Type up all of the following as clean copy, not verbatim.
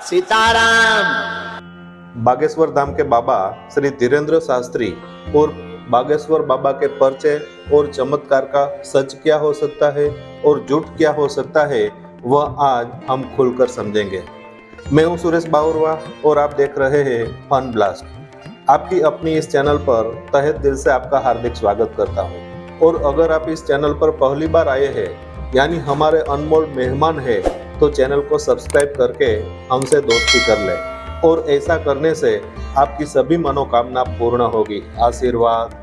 सीताराम। बागेश्वर धाम के बाबा श्री धीरेन्द्र शास्त्री और बागेश्वर बाबा के परिचय और चमत्कार का सच क्या हो सकता है और झूठ क्या हो सकता है, वह आज हम खुलकर समझेंगे। मैं हूं सुरेश बावरवा और आप देख रहे हैं फन ब्लास्ट। आपकी अपनी इस चैनल पर तहे दिल से आपका हार्दिक स्वागत करता हूं। और अगर आप इस चैनल पर पहली बार आए हैं यानी हमारे अनमोल मेहमान हैं, तो चैनल को सब्सक्राइब करके हमसे दोस्ती कर लें और ऐसा करने से आपकी सभी मनोकामना पूर्ण होगी। आशीर्वाद।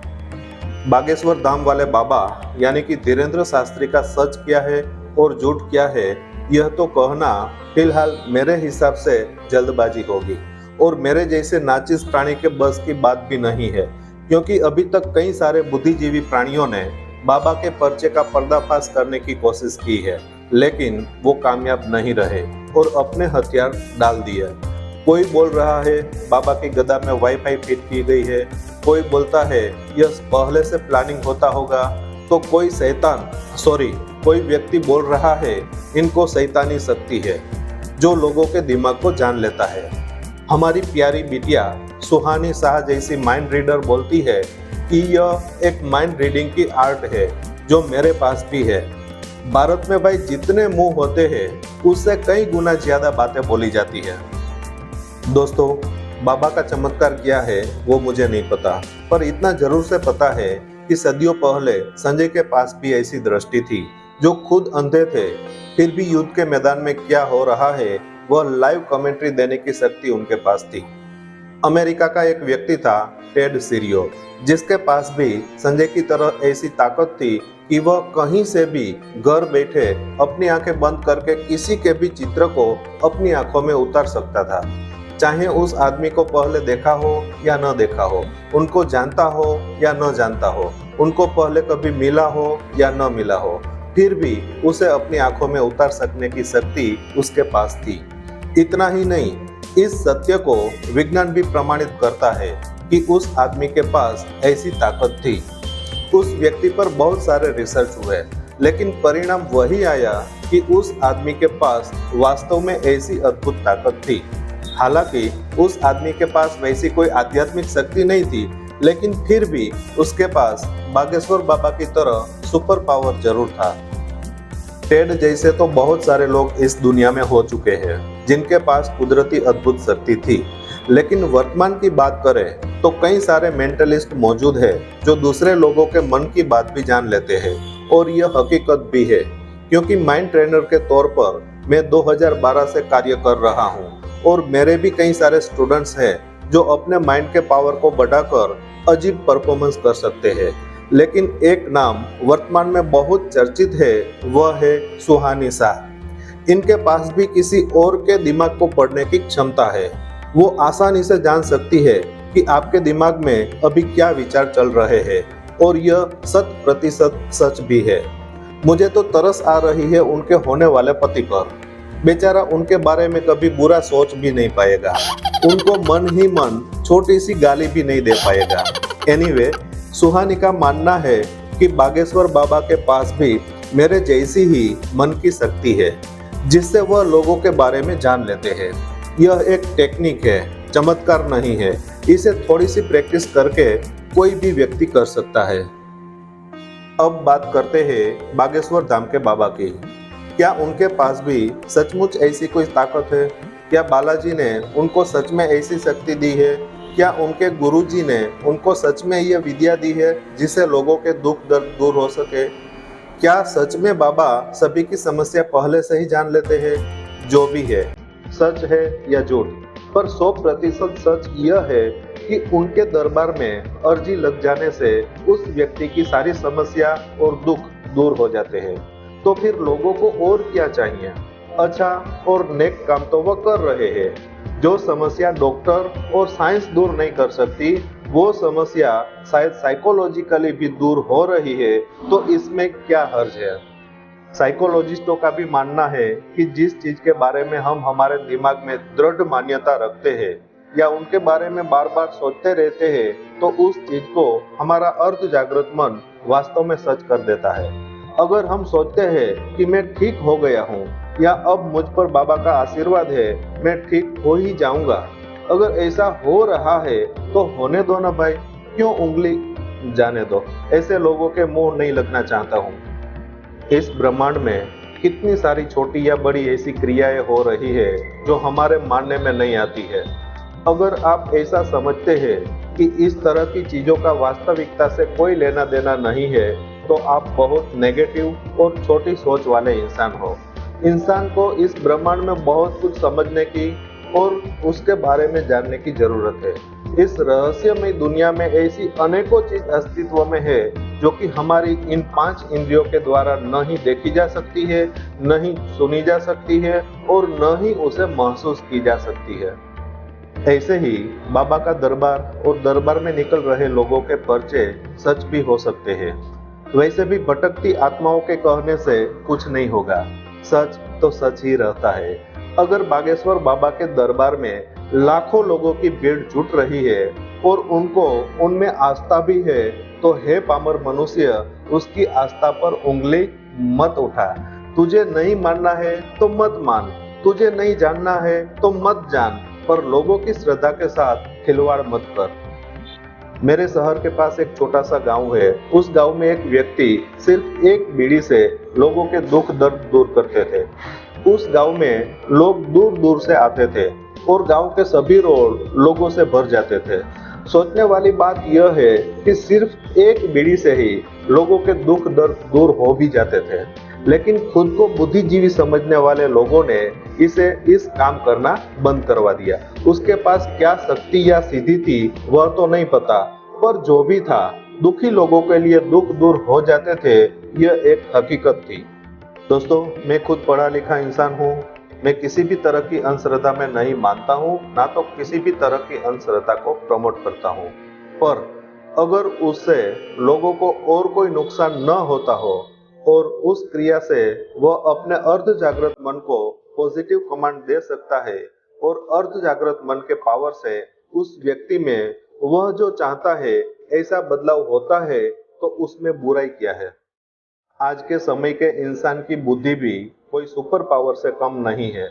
बागेश्वर धाम वाले बाबा यानी कि धीरेन्द्र शास्त्री का सच क्या है और झूठ क्या है, यह तो कहना फिलहाल मेरे हिसाब से जल्दबाजी होगी और मेरे जैसे नाचिस प्राणी के बस की बात भी नहीं है, क्योंकि अभी तक कई सारे बुद्धिजीवी प्राणियों ने बाबा के परिचय का पर्दाफाश करने की कोशिश की है, लेकिन वो कामयाब नहीं रहे और अपने हथियार डाल दिए। कोई बोल रहा है बाबा की गदा में वाईफाई फिट की गई है, कोई बोलता है यह पहले से प्लानिंग होता होगा, तो कोई व्यक्ति बोल रहा है इनको शैतानी शक्ति है जो लोगों के दिमाग को जान लेता है। हमारी प्यारी बिटिया सुहानी शाह जैसी माइंड रीडर बोलती है कि यह एक माइंड रीडिंग की आर्ट है जो मेरे पास भी है। भारत में भाई जितने मुंह होते हैं उससे कई गुना ज्यादा बातें बोली जाती है। दोस्तों, बाबा का चमत्कार क्या है वो मुझे नहीं पता, पर इतना जरूर से पता है कि सदियों पहले संजय के पास भी ऐसी दृष्टि थी। जो खुद अंधे थे फिर भी युद्ध के मैदान में क्या हो रहा है वह लाइव कमेंट्री देने की शक्ति उनके पास थी। अमेरिका का एक व्यक्ति था टेड सीरियो, जिसके पास भी संजय की तरह ऐसी ताकत थी कि वह कहीं से भी घर बैठे अपनी आंखें बंद करके किसी के भी चित्र को अपनी आंखों में उतार सकता था। चाहे उस आदमी को पहले देखा हो या न देखा हो, उनको जानता हो या न जानता हो, उनको पहले कभी मिला हो या न मिला हो, फिर भी उसे अपनी आंखों में उतार सकने की शक्ति उसके पास थी। इतना ही नहीं, इस सत्य को विज्ञान भी प्रमाणित करता है कि उस आदमी के पास ऐसी ताकत थी। उस व्यक्ति पर बहुत सारे रिसर्च हुए, लेकिन परिणाम वही आया कि उस आदमी के पास वास्तव में ऐसी अद्भुत ताकत थी। हालांकि उस आदमी के पास वैसी कोई आध्यात्मिक शक्ति नहीं थी, लेकिन फिर भी उसके पास बागेश्वर बाबा की तरह सुपर पावर जरूर था। टेड जैसे तो बहुत सारे लोग इस दुनिया में हो चुके हैं जिनके पास कुदरती अद्भुत शक्ति थी, लेकिन वर्तमान की बात करें तो कई सारे मेंटलिस्ट मौजूद हैं जो दूसरे लोगों के मन की बात भी जान लेते हैं। और यह हकीकत भी है, क्योंकि माइंड ट्रेनर के तौर पर मैं 2012 से कार्य कर रहा हूं और मेरे भी कई सारे स्टूडेंट्स हैं जो अपने माइंड के पावर को बढ़ाकर अजीब परफॉर्मेंस कर सकते हैं। लेकिन एक नाम वर्तमान में बहुत चर्चित है, वह है सुहानी शाह। इनके पास भी किसी और के दिमाग को पढ़ने की क्षमता है। वो आसानी से जान सकती है कि आपके दिमाग में अभी क्या विचार चल रहे हैं, और यह 100% सच भी है। मुझे तो तरस आ रही है उनके होने वाले पति पर। बेचारा उनके बारे में कभी बुरा सोच भी नहीं पाएगा, उनको मन ही मन छोटी सी गाली भी नहीं दे पाएगा। एनीवे, सुहानी का मानना है कि बागेश्वर बाबा के पास भी मेरे जैसी ही मन की शक्ति है, जिससे वह लोगों के बारे में जान लेते हैं। यह एक टेक्निक है, चमत्कार नहीं है। इसे थोड़ी सी प्रैक्टिस करके कोई भी व्यक्ति कर सकता है। अब बात करते हैं बागेश्वर धाम के बाबा की। क्या उनके पास भी सचमुच ऐसी कोई ताकत है? क्या बालाजी ने उनको सच में ऐसी शक्ति दी है? क्या उनके गुरुजी ने उनको सच में यह विद्या दी है जिससे लोगों के दुख दर्द दूर हो सके? क्या सच में बाबा सभी की समस्या पहले से ही जान लेते हैं? जो भी है, सच है या झूठ, पर 100% सच यह है कि उनके दरबार में अर्जी लग जाने से उस व्यक्ति की सारी समस्या और दुख दूर हो जाते हैं। तो फिर लोगों को और क्या चाहिए? अच्छा और नेक काम तो वह कर रहे हैं। जो समस्या डॉक्टर और साइंस दूर नहीं कर सकती, वो समस्या शायद साइकोलॉजिकली भी दूर हो रही है, तो इसमें क्या हर्ज है? साइकोलॉजिस्टों का भी मानना है कि जिस चीज के बारे में हम हमारे दिमाग में दृढ़ मान्यता रखते हैं या उनके बारे में बार बार सोचते रहते हैं, तो उस चीज को हमारा अर्ध जागृत मन वास्तव में सच कर देता है। अगर हम सोचते हैं कि मैं ठीक हो गया हूँ या अब मुझ पर बाबा का आशीर्वाद है, मैं ठीक हो ही जाऊंगा। अगर ऐसा हो रहा है तो होने दो ना भाई, क्यों उंगली जाने दो। ऐसे लोगों के मुंह नहीं लगना चाहता हूँ। इस ब्रह्मांड में कितनी सारी छोटी या बड़ी ऐसी क्रियाएं हो रही है जो हमारे मानने में नहीं आती है। अगर आप ऐसा समझते हैं कि इस तरह की चीजों का वास्तविकता से कोई लेना देना नहीं है, तो आप बहुत नेगेटिव और छोटी सोच वाले इंसान हो। इंसान को इस ब्रह्मांड में बहुत कुछ समझने की और उसके बारे में जानने की जरूरत है। इस रहस्यमय दुनिया में ऐसी अनेकों चीज अस्तित्व में है जो कि हमारी इन 5 इंद्रियों के द्वारा न ही देखी जा सकती है, न ही सुनी जा सकती है और न ही उसे महसूस की जा सकती है। ऐसे ही बाबा का दरबार और दरबार में निकल रहे लोगों के पर्चे सच भी हो सकते हैं। वैसे भी भटकती आत्माओं के कहने से कुछ नहीं होगा, सच तो सच ही रहता है। अगर बागेश्वर बाबा के दरबार में लाखों लोगों की भीड़ जुट रही है और उनको उनमें आस्था भी है, तो हे पामर मनुष्य, उसकी आस्था पर उंगली मत उठा। तुझे नहीं मानना है तो मत मान, तुझे नहीं जानना है तो मत जान, पर लोगों की श्रद्धा के साथ खिलवाड़ मत कर। मेरे शहर के पास एक छोटा सा गांव है। उस गांव में एक व्यक्ति सिर्फ एक बीड़ी से लोगों के दुख दर्द दूर करते थे। उस गांव में लोग दूर दूर से आते थे और गांव के सभी रोड लोगों से भर जाते थे। सोचने वाली बात यह है कि सिर्फ एक बीड़ी से ही लोगों के दुख दर्द दूर हो भी जाते थे, लेकिन खुद को बुद्धिजीवी समझने वाले लोगों ने इस काम करना बंद करवा दिया। उसके पास क्या शक्ति या सिद्धि थी वह तो नहीं पता, पर जो भी था, दुखी लोगों के लिए दुख दूर हो जाते थे, यह एक हकीकत थी। दोस्तों, मैं खुद पढ़ा लिखा इंसान हूँ। मैं किसी भी तरह की अंधश्रद्धा में नहीं मानता हूँ, ना तो किसी भी तरह की अंधश्रद्धा को प्रमोट करता हूँ। पर अगर उससे लोगों को और कोई नुकसान न होता हो और उस क्रिया से वह अपने अर्ध जागृत मन को पॉजिटिव कमांड दे सकता है और अर्ध जागृत मन के पावर से उस व्यक्ति में वह जो चाहता है ऐसा बदलाव होता है, तो उसमें बुराई क्या है। आज के समय के इंसान की बुद्धि भी कोई सुपर पावर से कम नहीं है।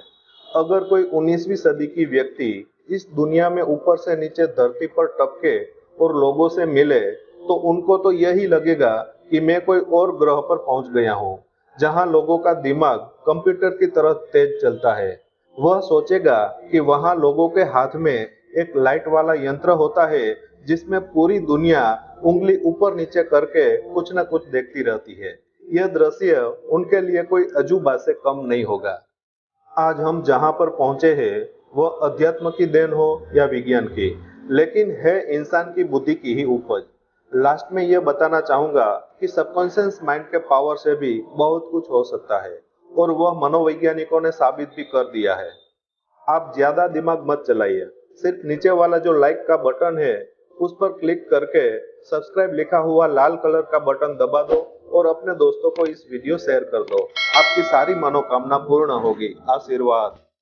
अगर कोई 19वीं सदी की व्यक्ति इस दुनिया में ऊपर से नीचे धरती पर टपके और लोगों से मिले, तो उनको तो यही लगेगा कि मैं कोई और ग्रह पर पहुंच गया हूं, जहां लोगों का दिमाग कंप्यूटर की तरह तेज चलता है। वह सोचेगा कि वहां लोगों के हाथ में एक लाइट वाला यंत्र होता है, जिसमें पूरी दुनिया उंगली ऊपर नीचे करके कुछ न कुछ देखती रहती है। यह दृश्य उनके लिए कोई अजूबा से कम नहीं होगा। आज हम जहां पर पहुंचे हैं वह अध्यात्म की देन हो या विज्ञान की, लेकिन है इंसान की बुद्धि की ही उपज। लास्ट में यह बताना चाहूंगा कि सबकॉन्शियस माइंड के पावर से भी बहुत कुछ हो सकता है और वह मनोवैज्ञानिकों ने साबित भी कर दिया है। आप ज्यादा दिमाग मत चलाइए, सिर्फ नीचे वाला जो लाइक का बटन है उस पर क्लिक करके सब्सक्राइब लिखा हुआ लाल कलर का बटन दबा दो और अपने दोस्तों को इस वीडियो शेयर कर दो। आपकी सारी मनोकामना पूर्ण होगी। आशीर्वाद।